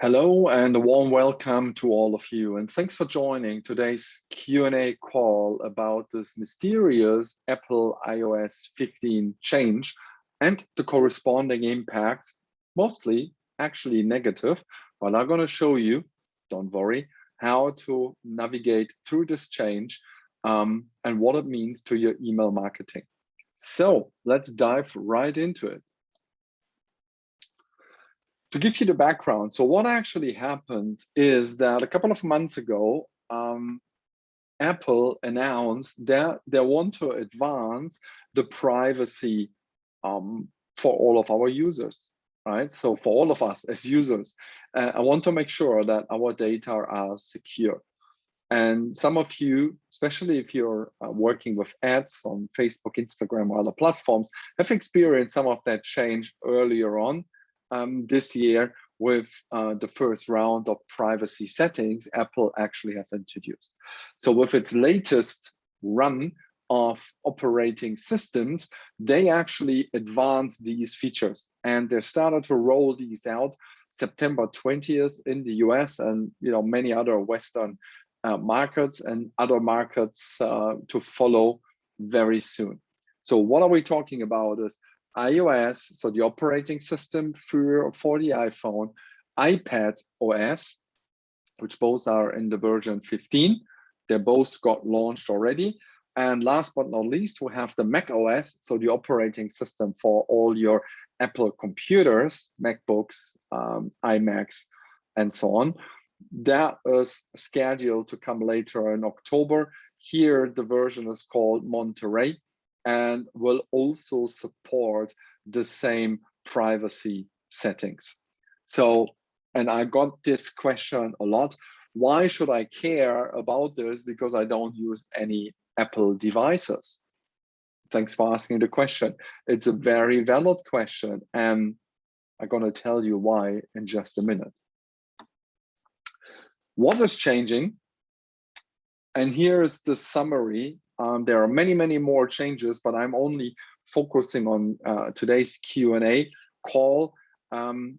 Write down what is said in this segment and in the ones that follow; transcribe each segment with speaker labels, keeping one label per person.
Speaker 1: Hello and a warm welcome to all of you, and thanks for joining today's Q&A call about this mysterious Apple iOS 15 change and the corresponding impact, mostly actually negative, but I'm going to show you, don't worry, how to navigate through this change and what it means to your email marketing. So let's dive right into it. To give you the background, so what actually happened is that a couple of months ago, Apple announced that they want to advance the privacy for all of our users, right? So for all of us as users, I want to make sure that our data are secure. And some of you, especially if you're working with ads on Facebook, Instagram, or other platforms, have experienced some of that change earlier on. This year with the first round of privacy settings Apple actually has introduced. So with its latest run of operating systems, they actually advanced these features and they started to roll these out September 20th in the US and many other Western markets and other markets to follow very soon. So what are we talking about is iOS, so the operating system for the iPhone, iPadOS, which both are in the version 15. They both got launched already. And last but not least, we have the macOS, so the operating system for all your Apple computers, MacBooks, iMacs, and so on. That is scheduled to come later in October. Here, the version is called Monterey, and will also support the same privacy settings. So, and I got this question a lot. Why should I care about this? Because I don't use any Apple devices. Thanks for asking the question. It's a very valid question, and I'm going to tell you why in just a minute. What is changing? And here's the summary. There are many, many more changes, but I'm only focusing on today's Q&A call on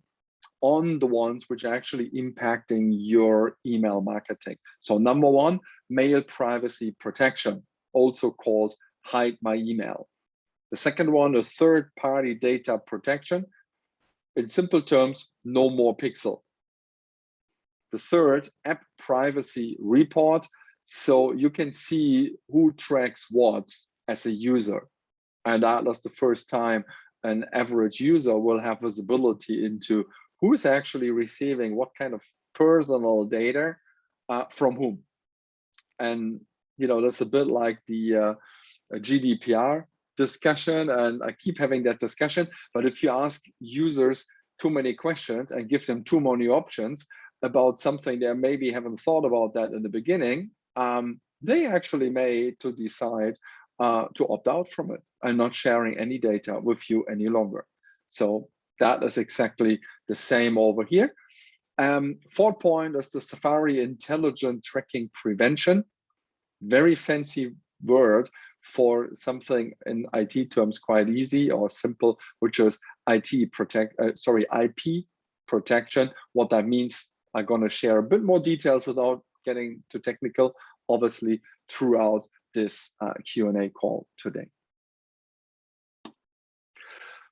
Speaker 1: the ones which are actually impacting your email marketing. So number one, mail privacy protection, also called hide my email. The second one is third-party data protection. In simple terms, no more pixel. The third, app privacy report. So you can see who tracks what as a user. And that's the first time an average user will have visibility into who is actually receiving what kind of personal data from whom. And that's a bit like the GDPR discussion, and I keep having that discussion. But if you ask users too many questions and give them too many options about something they maybe haven't thought about that in the beginning, they actually may to decide to opt out from it and not sharing any data with you any longer. So that is exactly the same over here. Fourth point is the Safari Intelligent Tracking Prevention. Very fancy word for something in IT terms quite easy or simple, which is IP protection. What that means, I'm going to share a bit more details without getting too technical, obviously, throughout this Q&A call today.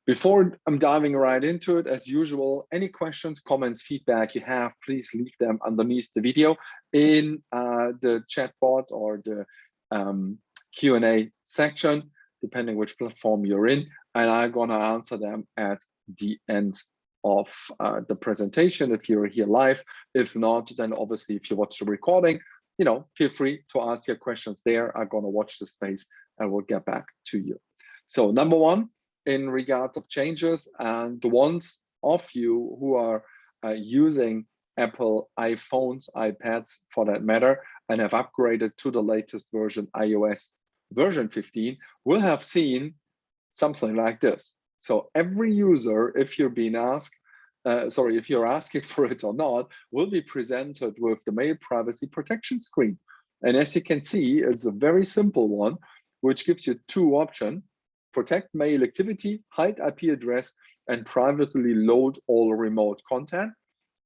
Speaker 1: Before I'm diving right into it, as usual, any questions, comments, feedback you have, please leave them underneath the video in the chat bot or the Q&A section, depending which platform you're in, and I'm going to answer them at the end of the presentation if you're here live. If not, then obviously if you watch the recording, feel free to ask your questions there. I'm going to watch the space and we'll get back to you. So number one, in regards of changes, and the ones of you who are using Apple iPhones, iPads for that matter, and have upgraded to the latest version, iOS version 15, will have seen something like this. So every user, if you're being asked, if you're asking for it or not, will be presented with the mail privacy protection screen. And as you can see, it's a very simple one, which gives you two options: protect mail activity, hide IP address, and privately load all remote content.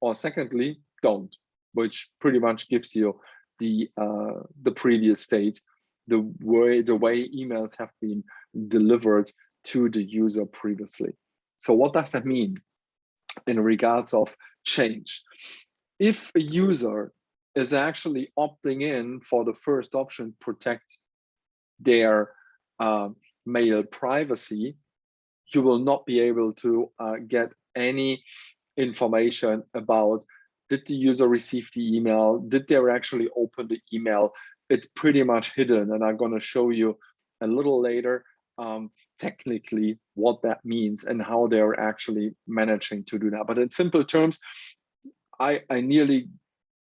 Speaker 1: or secondly, don't, which pretty much gives you the previous state, the way emails have been delivered to the user previously. So what does that mean in regards of change? If a user is actually opting in for the first option, protect their mail privacy, you will not be able to get any information about, did the user receive the email? Did they actually open the email? It's pretty much hidden, and I'm going to show you a little later technically what that means and how they're actually managing to do that. But in simple terms, I nearly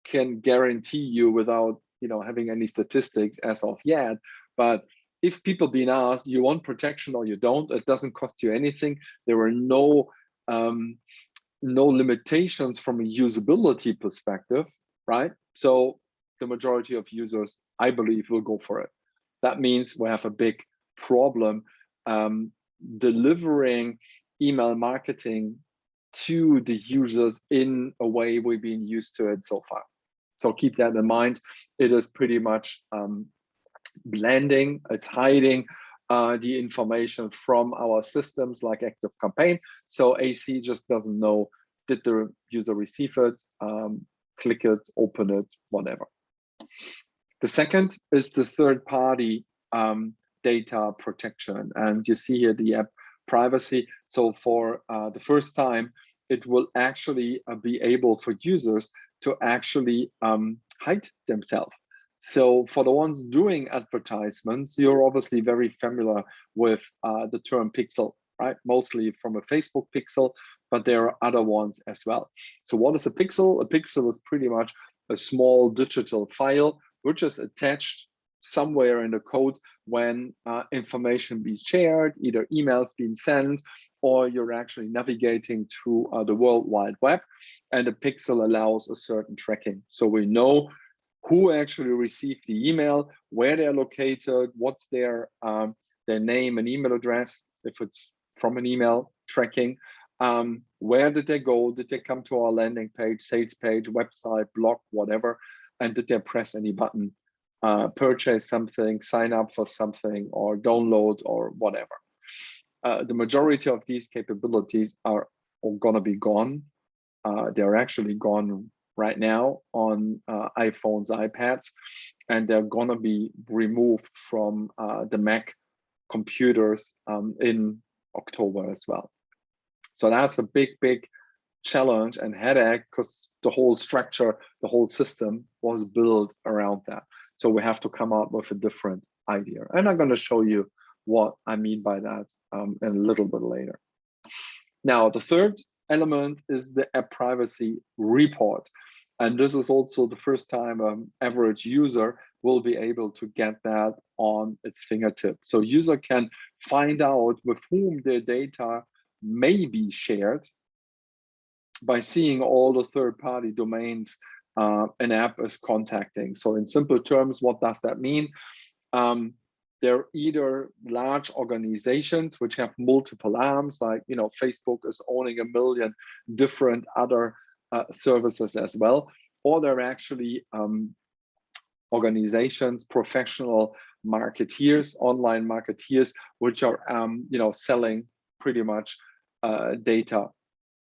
Speaker 1: can guarantee you, without having any statistics as of yet, but if people being asked, you want protection or you don't, it doesn't cost you anything. There are no limitations from a usability perspective, right? So the majority of users, I believe, will go for it. That means we have a big problem delivering email marketing to the users in a way we've been used to it so far. So keep that in mind. It is pretty much blending, it's hiding the information from our systems like ActiveCampaign. So AC just doesn't know, did the user receive it, click it, open it, whatever. The second is the third-party data protection. And you see here the app privacy. So for the first time, it will actually be able for users to actually hide themselves. So for the ones doing advertisements, you're obviously very familiar with the term pixel, right? Mostly from a Facebook pixel, but there are other ones as well. So what is a pixel? A pixel is pretty much a small digital file which is attached somewhere in the code when information being shared, either emails being sent, or you're actually navigating through the World Wide Web, and a pixel allows a certain tracking. So we know who actually received the email, where they're located, what's their name and email address, if it's from an email tracking, where did they go, did they come to our landing page, sales page, website, blog, whatever, and did they press any button, purchase something, sign up for something, or download, or whatever. The majority of these capabilities are gonna be gone. They're actually gone right now on iPhones, iPads, and they're gonna be removed from the Mac computers in October as well. So that's a big, big challenge and headache, because the whole structure, the whole system was built around that. So we have to come up with a different idea. And I'm gonna show you what I mean by that a little bit later. Now, the third element is the app privacy report. And this is also the first time an average user will be able to get that on its fingertip. So user can find out with whom their data may be shared by seeing all the third-party domains an app is contacting. So in simple terms, what does that mean? They're either large organizations which have multiple arms, like Facebook is owning 1 million different other services as well, or they're actually organizations, professional marketeers, online marketeers, which are selling pretty much data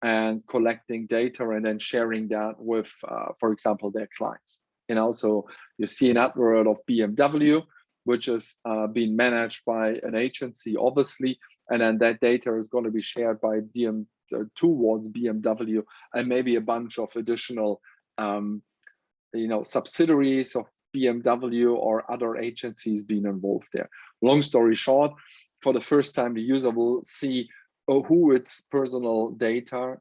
Speaker 1: and collecting data and then sharing that with, for example, their clients. So you see an advert of BMW, which is being managed by an agency, obviously, and then that data is going to be shared by towards BMW and maybe a bunch of additional, subsidiaries of BMW or other agencies being involved there. Long story short, for the first time, the user will see who its personal data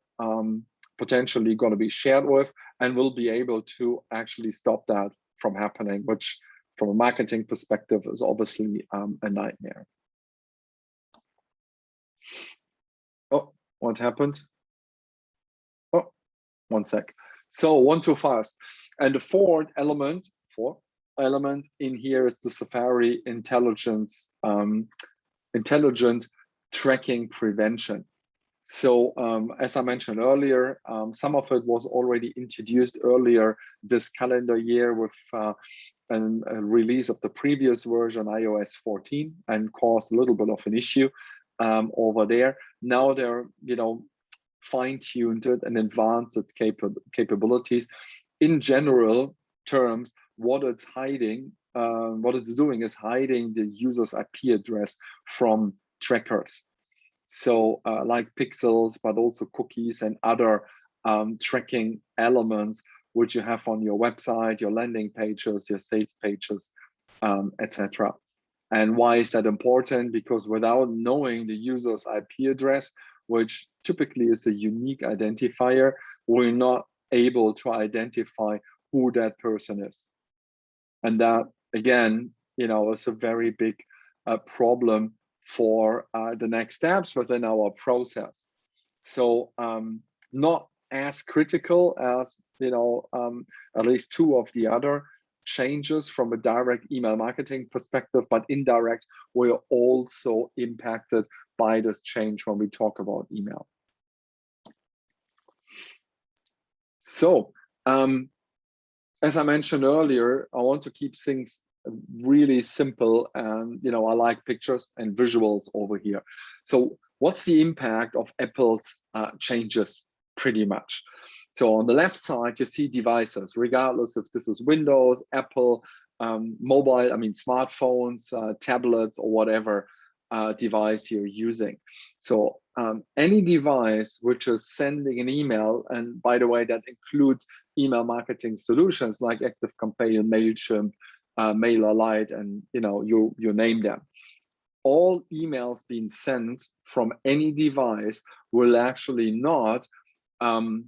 Speaker 1: potentially going to be shared with, and will be able to actually stop that from happening, which from a marketing perspective is obviously a nightmare. Oh, what happened? Oh, one sec. So one too fast. And the fourth element in here is the Safari intelligent tracking prevention. So as I mentioned earlier, some of it was already introduced earlier this calendar year with a release of the previous version, iOS 14, and caused a little bit of an issue over there. Now they're, fine-tuned it and advanced its capabilities. In general terms, what it's hiding, what it's doing is hiding the user's IP address from trackers. So like pixels, but also cookies and other tracking elements which you have on your website, your landing pages, your sales pages, etc. And why is that important? Because without knowing the user's IP address, which typically is a unique identifier, we're not able to identify who that person is. And that, again, is a very big problem for the next steps within our process. So not as critical as, at least two of the other changes from a direct email marketing perspective, but indirect, we're also impacted by this change when we talk about email. So as I mentioned earlier, I want to keep things really simple, and I like pictures and visuals over here. So what's the impact of Apple's changes? Pretty much. So on the left side, you see devices, regardless if this is Windows, Apple, mobile, smartphones, tablets, or whatever device you're using. So any device which is sending an email, and by the way, that includes email marketing solutions like ActiveCampaign, MailChimp, MailerLite, and you name them. All emails being sent from any device will actually not kind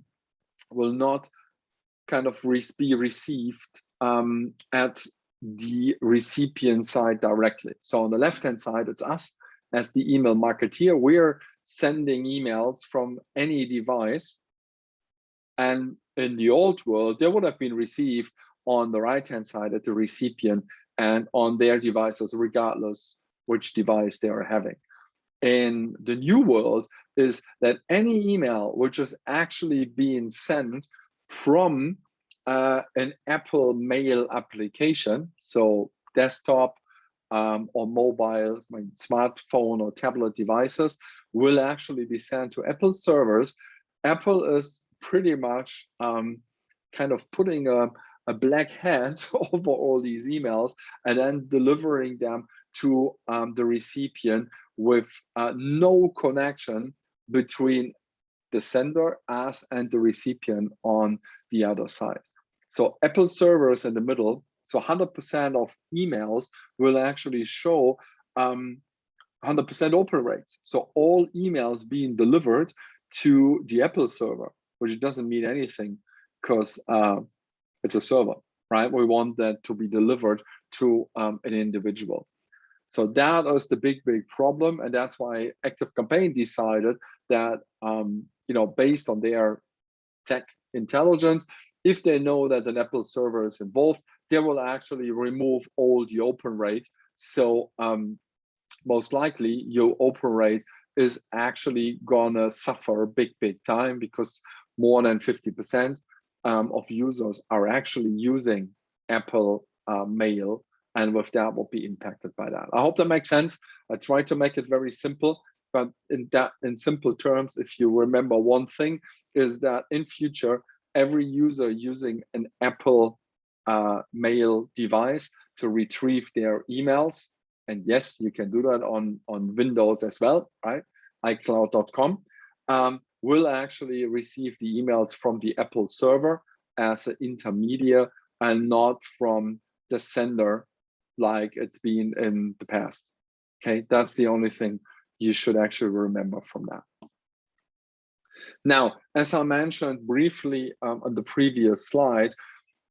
Speaker 1: of be received at the recipient side directly. So on the left-hand side, it's us as the email marketeer. We're sending emails from any device, and in the old world, they would have been received on the right-hand side at the recipient and on their devices, regardless which device they are having. In the new world is that any email which is actually being sent from an Apple Mail application, so desktop or mobile, smartphone or tablet devices, will actually be sent to Apple servers. Apple is pretty much kind of putting a black hat over all these emails and then delivering them to the recipient with no connection between the sender, us, and the recipient on the other side. So Apple servers in the middle, so 100% of emails will actually show 100% open rates. So all emails being delivered to the Apple server, which doesn't mean anything because it's a server, right? We want that to be delivered to an individual. So that is the big problem, and that's why ActiveCampaign decided that based on their tech intelligence, if they know that an Apple server is involved, they will actually remove all the open rate. So most likely your open rate is actually gonna suffer big time, because more than 50% of users are actually using Apple Mail, and with that will be impacted by that. I hope that makes sense. I tried to make it very simple, but in simple terms, if you remember one thing, is that in future, every user using an Apple Mail device to retrieve their emails, and yes, you can do that on Windows as well, right? iCloud.com, will actually receive the emails from the Apple server as an intermediate and not from the sender like it's been in the past. Okay, that's the only thing you should actually remember from that. Now, as I mentioned briefly on the previous slide,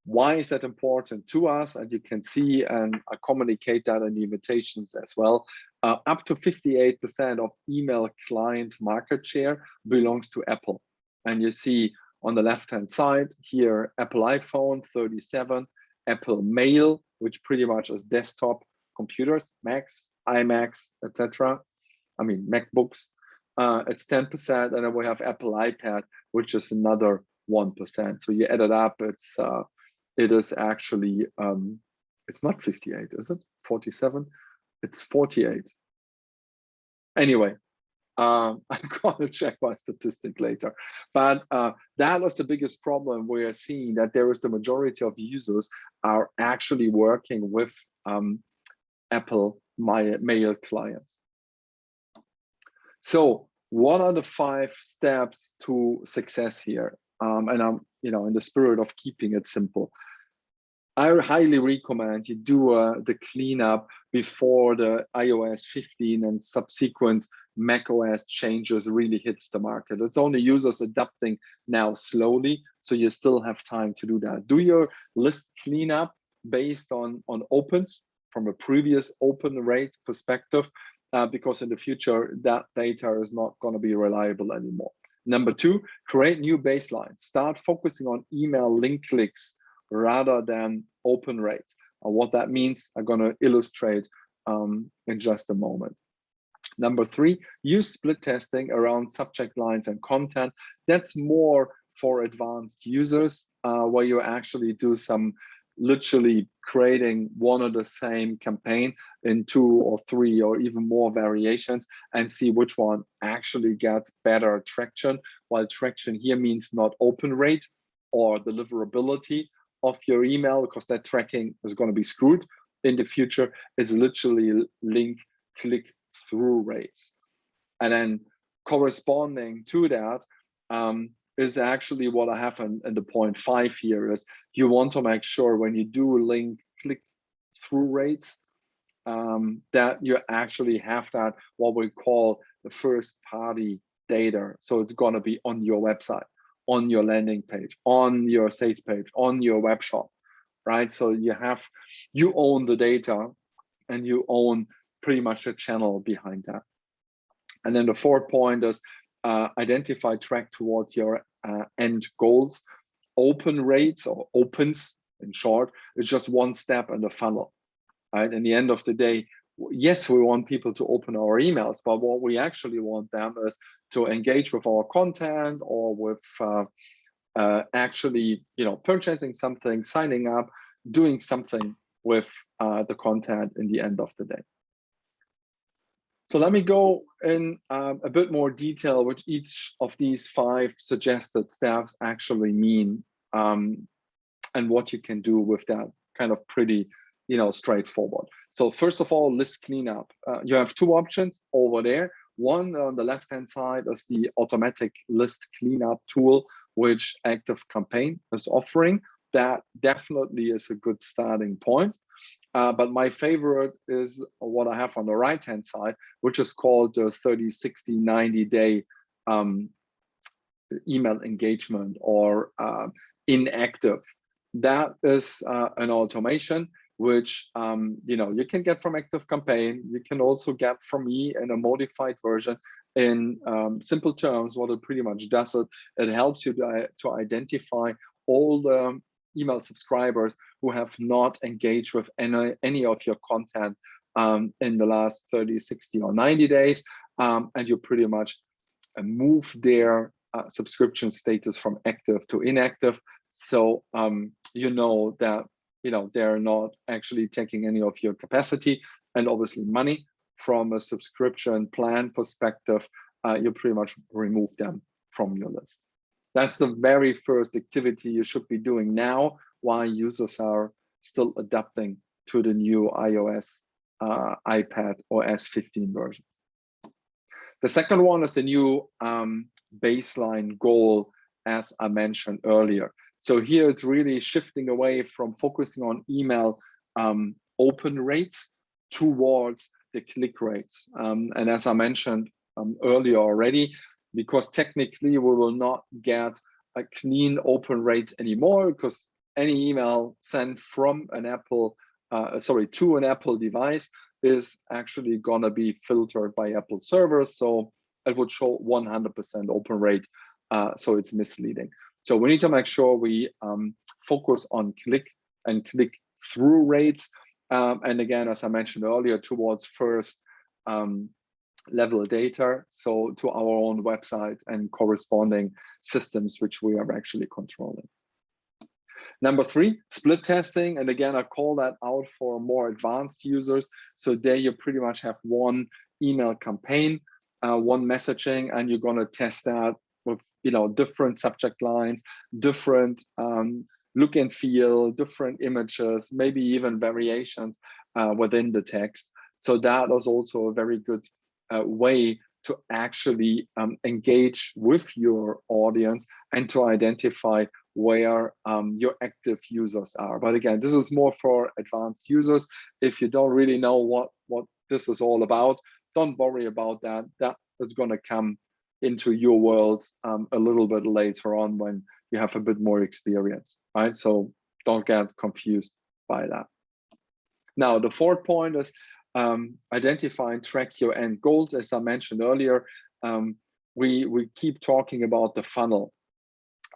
Speaker 1: why is that important to us? And you can see, and I communicate that in the invitations as well, up to 58% of email client market share belongs to Apple. And you see on the left-hand side here, Apple iPhone, 37, Apple Mail, which pretty much is desktop computers, Macs, iMacs, etc. I mean, MacBooks, it's 10%, and then we have Apple iPad, which is another 1%. So you add it up, it is actually it's not 58, is it? 47? It's 48. Anyway, I'm gonna check my statistic later. But that was the biggest problem. We are seeing that there is the majority of users are actually working with Apple mail clients. So what are the 5 steps to success here? And I'm, in the spirit of keeping it simple, I highly recommend you do the cleanup before the iOS 15 and subsequent macOS changes really hits the market. It's only users adapting now slowly, so you still have time to do that. Do your list cleanup based on opens from a previous open rate perspective, because in the future that data is not going to be reliable anymore. Number 2, create new baselines. Start focusing on email link clicks rather than open rates. And what that means, I'm going to illustrate in just a moment. Number 3, use split testing around subject lines and content. That's more for advanced users, where you actually do some literally creating one of the same campaign in 2 or 3 or even more variations and see which one actually gets better traction. While traction here means not open rate or deliverability of your email, because that tracking is going to be screwed in the future. It's literally link click through rates. And then corresponding to that is actually what I have in the point 5 here is you want to make sure when you do link click through rates that you actually have that what we call the first party data. So it's going to be on your website, on your landing page, on your sales page, on your web shop, right? So you own the data and you own pretty much the channel behind that. And then the 4th point is identify, track towards your end goals. Open rates or opens in short is just one step in the funnel, right? In the end of the day, yes, we want people to open our emails, but what we actually want them is to engage with our content or with actually, purchasing something, signing up, doing something with the content in the end of the day. So let me go in a bit more detail what each of these 5 suggested steps actually mean, and what you can do with that kind of pretty, straightforward. So first of all, list cleanup. You have 2 options over there. One on the left-hand side is the automatic list cleanup tool, which ActiveCampaign is offering. That definitely is a good starting point. But my favorite is what I have on the right-hand side, which is called the 30, 60, 90-day email engagement or inactive. That is an automation which you can get from ActiveCampaign. You can also get from me in a modified version. In simple terms, what it pretty much does, it helps you to identify all the email subscribers who have not engaged with any of your content in the last 30, 60, or 90 days. And you pretty much move their subscription status from active to inactive. So you know that they're not actually taking any of your capacity and obviously money. From a subscription plan perspective, you pretty much remove them from your list. That's the very first activity you should be doing now while users are still adapting to the new iOS, iPadOS 15 versions. The second one is the new baseline goal, as I mentioned earlier. So here it's really shifting away from focusing on email open rates towards the click rates. And as I mentioned earlier already, because technically we will not get a clean open rate anymore, because any email sent from an Apple, to an Apple device is actually gonna be filtered by Apple servers. So it would show 100% open rate, so it's misleading. So we need to make sure we focus on click and click through rates. And again, as I mentioned earlier, towards first level data, so to our own website and corresponding systems which we are actually controlling. Number 3, split testing. And again, I call that out for more advanced users. So there you pretty much have one email campaign, one messaging, and you're going to test that with different subject lines, different look and feel, different images, maybe even variations within the text. So that is also a very good way to actually engage with your audience and to identify where your active users are. But again, this is more for advanced users. If you don't really know what this is all about, don't worry about that. That is going to come into your world a little bit later on when you have a bit more experience, right? So don't get confused by that. Now, the 4th point is identify and track your end goals. As I mentioned earlier, we keep talking about the funnel,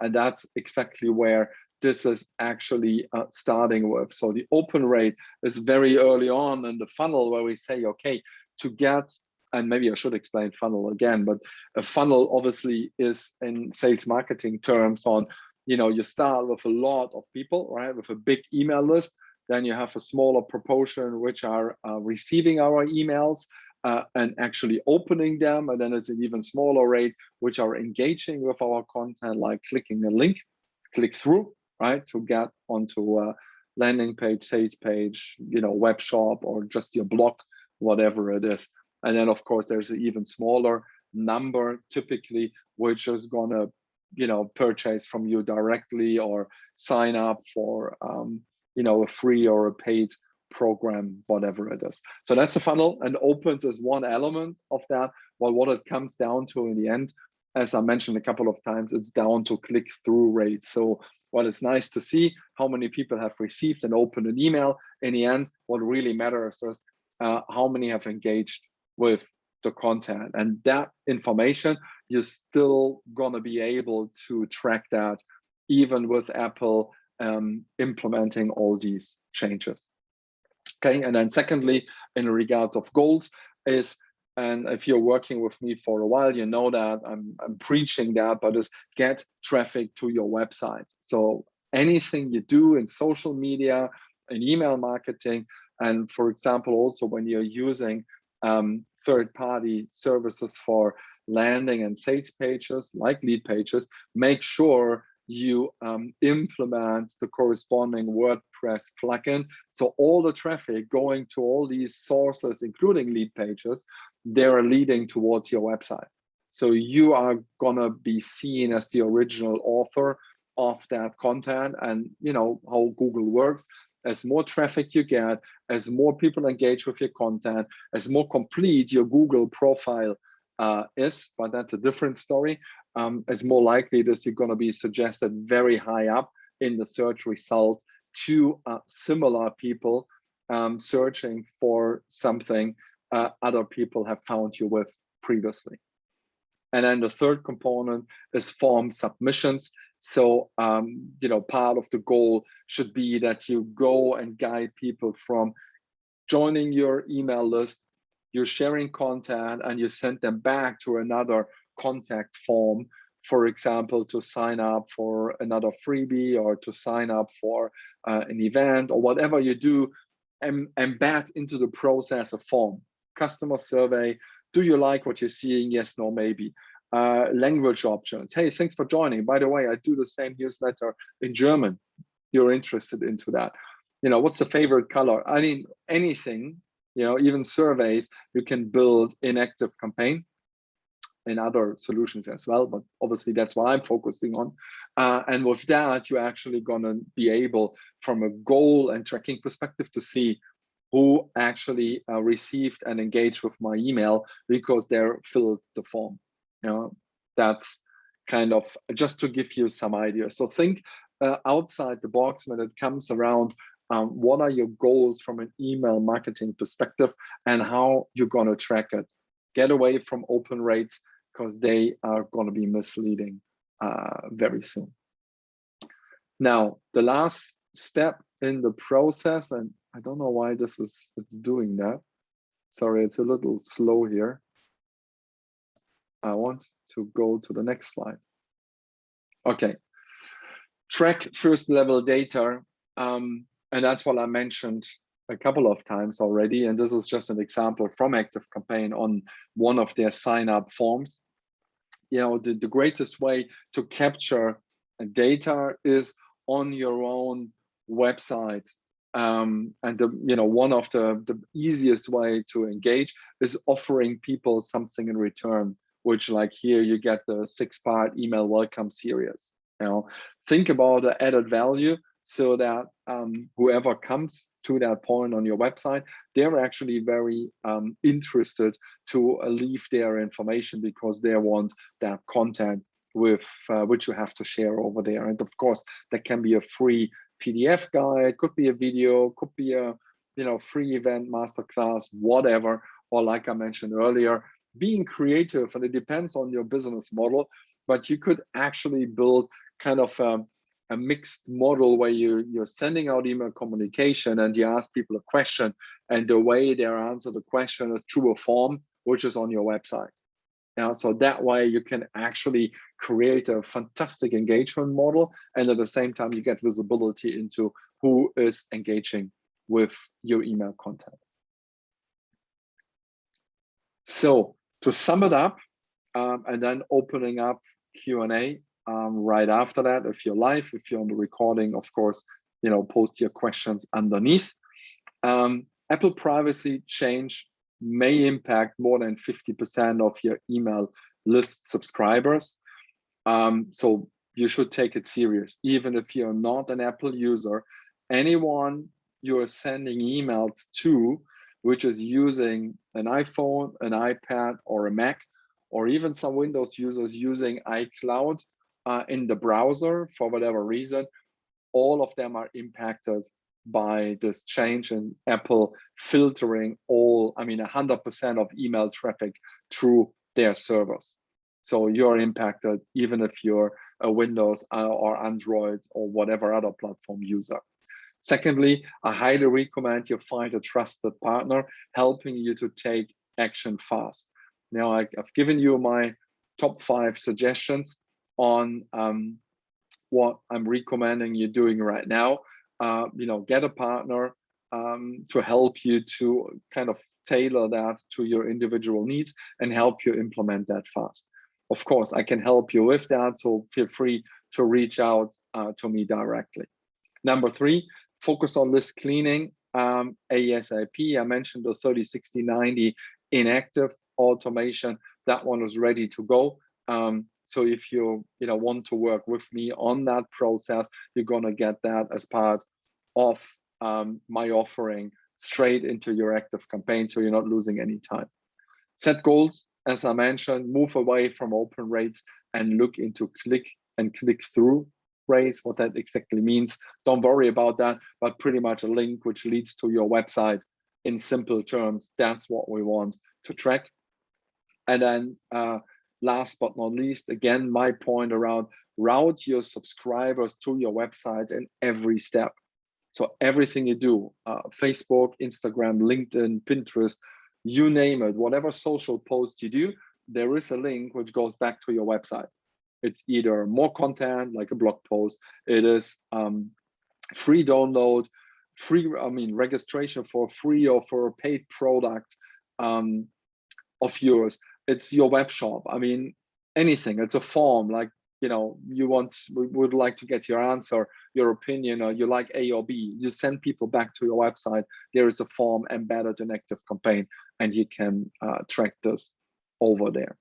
Speaker 1: and that's exactly where this is actually starting with. So the open rate is very early on in the funnel where we say, okay, to get, and maybe I should explain funnel again, but a funnel obviously is in sales marketing terms on, you start with a lot of people, right? With a big email list. Then you have a smaller proportion which are receiving our emails and actually opening them. And then it's an even smaller rate which are engaging with our content, like clicking a link, click through, right? To get onto a landing page, sales page, web shop, or just your blog, whatever it is. And then of course there's an even smaller number typically, which is gonna, purchase from you directly or sign up for, a free or a paid program, whatever it is. So that's the funnel, and opens is one element of that. Well, what it comes down to in the end, as I mentioned a couple of times, it's down to click-through rate. So while it's nice to see how many people have received and opened an email, in the end, what really matters is how many have engaged with the content. And that information, you're still gonna be able to track that even with Apple implementing all these changes. Okay, and then secondly, in regard of goals is, and if you're working with me for a while, you know that I'm preaching that, but is get traffic to your website. So anything you do in social media, in email marketing, and for example, also when you're using third-party services for landing and sales pages, like lead pages, make sure you implement the corresponding WordPress plugin. So all the traffic going to all these sources, including lead pages, they're leading towards your website. So you are gonna be seen as the original author of that content. And you know how Google works. As more traffic you get, as more people engage with your content, as more complete your Google profile is, but that's a different story, as more likely it is you're going to be suggested very high up in the search results to similar people searching for something other people have found you with previously. And then the third component is form submissions. So, you know, part of the goal should be that you go and guide people from joining your email list, you're sharing content, and you send them back to another contact form, for example, to sign up for another freebie or to sign up for an event or whatever you do, embed into the process a form. Customer survey. Do you like what you're seeing? Yes, no, maybe. Language options. Hey, thanks for joining. By the way, I do the same newsletter in German. You're interested into that. You know, what's the favorite color? I mean, anything, you know, even surveys, you can build in ActiveCampaign and other solutions as well. But obviously that's what I'm focusing on. And with that, you're actually gonna be able, from a goal and tracking perspective, to see who actually received and engaged with my email because they filled the form. You know, that's kind of just to give you some ideas. So think outside the box when it comes around what are your goals from an email marketing perspective and how you're going to track it. Get away from open rates because they are going to be misleading very soon. Now, the last step in the process, and I don't know why it's doing that. Sorry, it's a little slow here. I want to go to the next slide. Okay, track first level data. And that's what I mentioned a couple of times already. And this is just an example from ActiveCampaign on one of their sign up forms. You know, the greatest way to capture data is on your own website. And one of the easiest way to engage is offering people something in return, which, like here, you get the 6-part email welcome series. You know, think about the added value so that whoever comes to that point on your website, they're actually very interested to leave their information because they want that content with which you have to share over there. And of course, that can be a free PDF guide, could be a video, could be a free event, masterclass, whatever. Or like I mentioned earlier, being creative, and it depends on your business model, but you could actually build kind of a mixed model where you're sending out email communication and you ask people a question, and the way they answer the question is through a form which is on your website. Yeah, so that way you can actually create a fantastic engagement model, and at the same time you get visibility into who is engaging with your email content. So to sum it up, and then opening up Q&A right after that. If you're live, if you're on the recording, of course, post your questions underneath. Apple privacy change may impact more than 50% of your email list subscribers. So you should take it serious. Even if you're not an Apple user, anyone you're sending emails to, which is using an iPhone, an iPad, or a Mac, or even some Windows users using iCloud in the browser for whatever reason, all of them are impacted by this change in Apple filtering 100% of email traffic through their servers. So you're impacted even if you're a Windows or Android or whatever other platform user. Secondly, I highly recommend you find a trusted partner helping you to take action fast. Now, I've given you my top 5 suggestions on what I'm recommending you doing right now. Get a partner to help you to kind of tailor that to your individual needs and help you implement that fast. Of course, I can help you with that, so feel free to reach out to me directly. Number 3, focus on list cleaning ASAP. I mentioned the 30, 60, 90 inactive automation. That one is ready to go. So if you want to work with me on that process, you're going to get that as part of my offering straight into your ActiveCampaign, so you're not losing any time. Set goals, as I mentioned, move away from open rates and look into click and click-through rates, what that exactly means. Don't worry about that, but pretty much a link which leads to your website in simple terms. That's what we want to track. And then last but not least, again, my point around route your subscribers to your website in every step. So everything you do, Facebook, Instagram, LinkedIn, Pinterest, you name it, whatever social post you do, there is a link which goes back to your website. It's either more content, like a blog post, it is free download, registration for free or for a paid product of yours. It's your web shop. Anything. It's a form, like we would like to get your answer, your opinion, or you like A or B. You send people back to your website. There is a form embedded in ActiveCampaign, and you can track this over there.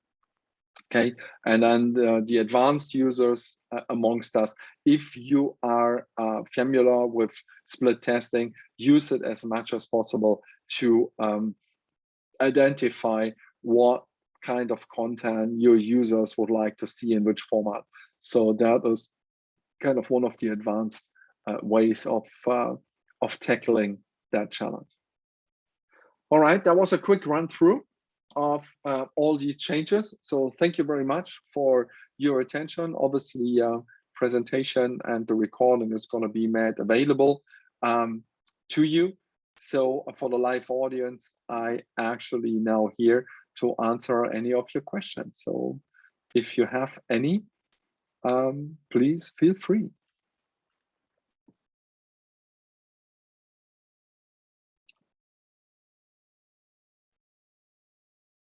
Speaker 1: Okay, and then the advanced users amongst us, if you are familiar with split testing, use it as much as possible to identify what kind of content your users would like to see in which format. So that is kind of one of the advanced ways of tackling that challenge. All right, that was a quick run through of all these changes. So thank you very much for your attention. Obviously, presentation and the recording is going to be made available to you. So for the live audience, I actually now here to answer any of your questions. So if you have any, please feel free.